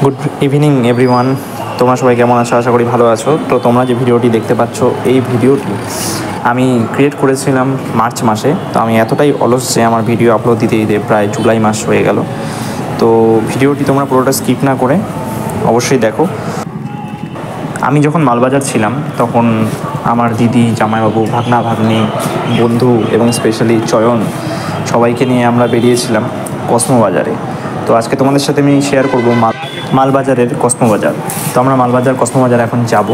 Good evening everyone, তোমরা সবাই কেমন আছো? আশা করি ভালো আছো। তো তোমরা যে ভিডিওটি দেখতে পাচ্ছ, এই ভিডিওটি আমি ক্রিয়েট করেছিলাম মার্চ মাসে। তো আমি এতটাই অলস যে আমার ভিডিও আপলোড দিতে দিতে প্রায় জুলাই মাস হয়ে গেল। তো ভিডিওটি তোমরা পুরোটা স্কিপ না করে অবশ্যই দেখো। আমি যখন মালবাজার ছিলাম তখন আমার দিদি, জামাইবাবু, ভাগনা ভাগ্নি, বন্ধু এবং স্পেশালি চয়ন সবাইকে নিয়ে আমরা বেরিয়েছিলাম কসমো বাজারে। তো আজকে তোমাদের সাথে আমি শেয়ার করবো মালবাজারের কসমো বাজার। তো আমরা মালবাজার কসমো বাজার এখন যাব।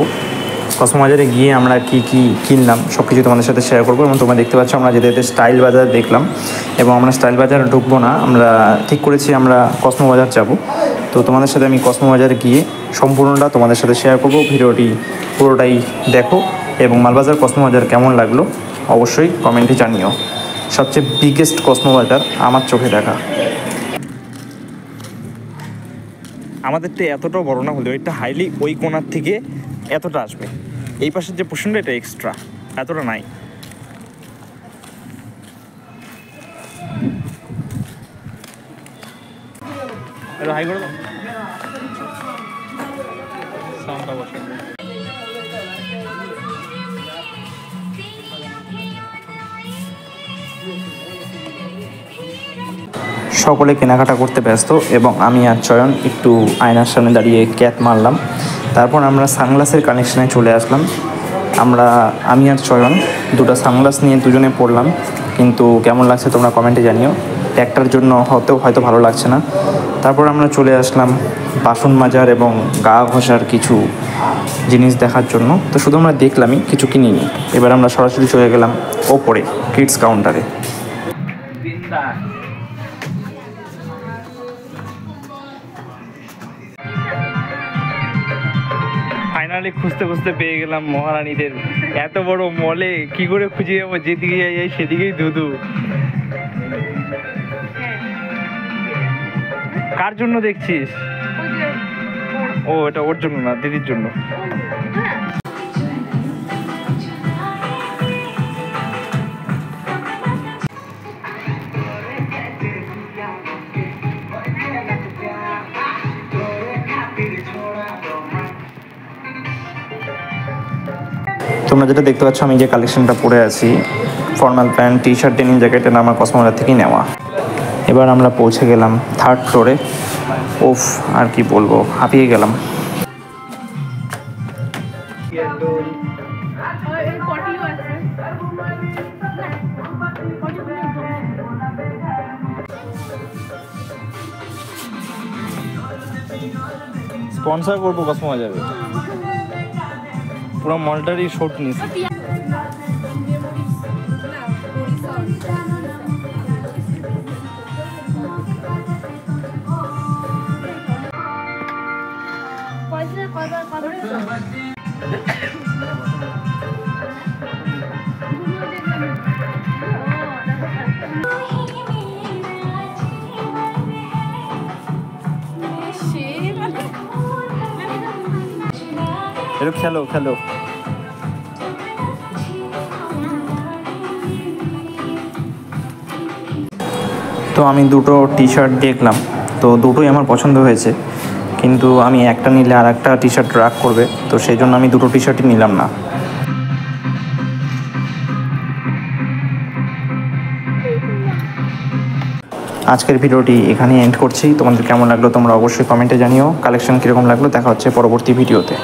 কসমো বাজারে গিয়ে আমরা কি কি কিনলাম সব কিছু তোমাদের সাথে শেয়ার করবো। এবং তোমরা দেখতে পাচ্ছ আমরা যেতে যেতে স্টাইল বাজার দেখলাম, এবং আমরা স্টাইল বাজার ঢুকবো না, আমরা ঠিক করেছি আমরা কসমো বাজার যাব। তো তোমাদের সাথে আমি কসমো বাজারে গিয়ে সম্পূর্ণটা তোমাদের সাথে শেয়ার করবো। ভিডিওটি পুরোটাই দেখো এবং মালবাজার কসমো বাজার কেমন লাগলো অবশ্যই কমেন্টে জানিও। সবচেয়ে বিগেস্ট কসমো বাজার আমার চোখে দেখা। আমাদের তো এতটাও বড় না হলেও এটা হাইলি ওই কোণার থেকে এতটা আসবে। এই পাশের যে পোর্শনটা এটা এক্সট্রা, এতটা নাই। হাই করে দাও। সাউন্ডটা বসে। সকলে কেনাকাটা করতে ব্যস্ত এবং আমি আর চয়ন একটু আয়নার সামনে দাঁড়িয়ে ক্যাট মারলাম। তারপর আমরা সানগ্লাসের কানেকশানে চলে আসলাম। আমি আর চয়ন দুটো সানগ্লাস নিয়ে দুজনে পড়লাম, কিন্তু কেমন লাগছে তোমরা কমেন্টে জানিও। একটার জন্য হয়তো ভালো লাগছে না। তারপর আমরা চলে আসলাম বাসন মাজার এবং গা ঘষার কিছু জিনিস দেখার জন্য। তো শুধু আমরা দেখলামই, কিছু কিনিনি। এবার আমরা সরাসরি চলে গেলাম ওপরে কিডস কাউন্টারে। ফাইনালি খুঁজতে খুঁজতে পেয়ে গেলাম মহারানীদের এত বড় মলে। কি করে খুঁজে যাবো? যেদিকে যাই সেদিকেই ধুধু। কার জন্য দেখছিস? ও, এটা ওর জন্য না, দিদির জন্য। তোমরা যেটা দেখতে পাচ্ছ, আমি যে কালেকশনটা পরে আছি, formal pant, T shirt, denim jacket, এটা আমার কসমো বাজার থেকেই নেওয়া। এবার আমরা পৌঁছে গেলাম 3rd ফ্লোরে। ওফ, আর কি বলবো, হাঁপিয়ে গেলাম। স্পন্সর করবো কসমো বাজারে, পুরো মলটারই শর্ট নিয়েছি। এটা খেলো। তো আমি দুটো টি শার্ট দেখলাম, তো দুটোই আমার পছন্দ হয়েছে, কিন্তু আমি একটা নিলে আর একটা টি শার্ট রাগ করবে, তো সেই জন্য আমি দুটো টি শার্টই নিলাম না। আজকের ভিডিওটি এখানেই এন্ড করছি। তোমাদের কেমন লাগলো তোমরা অবশ্যই কমেন্টে জানিও। কালেকশন কীরকম লাগলো দেখা হচ্ছে পরবর্তী ভিডিওতে।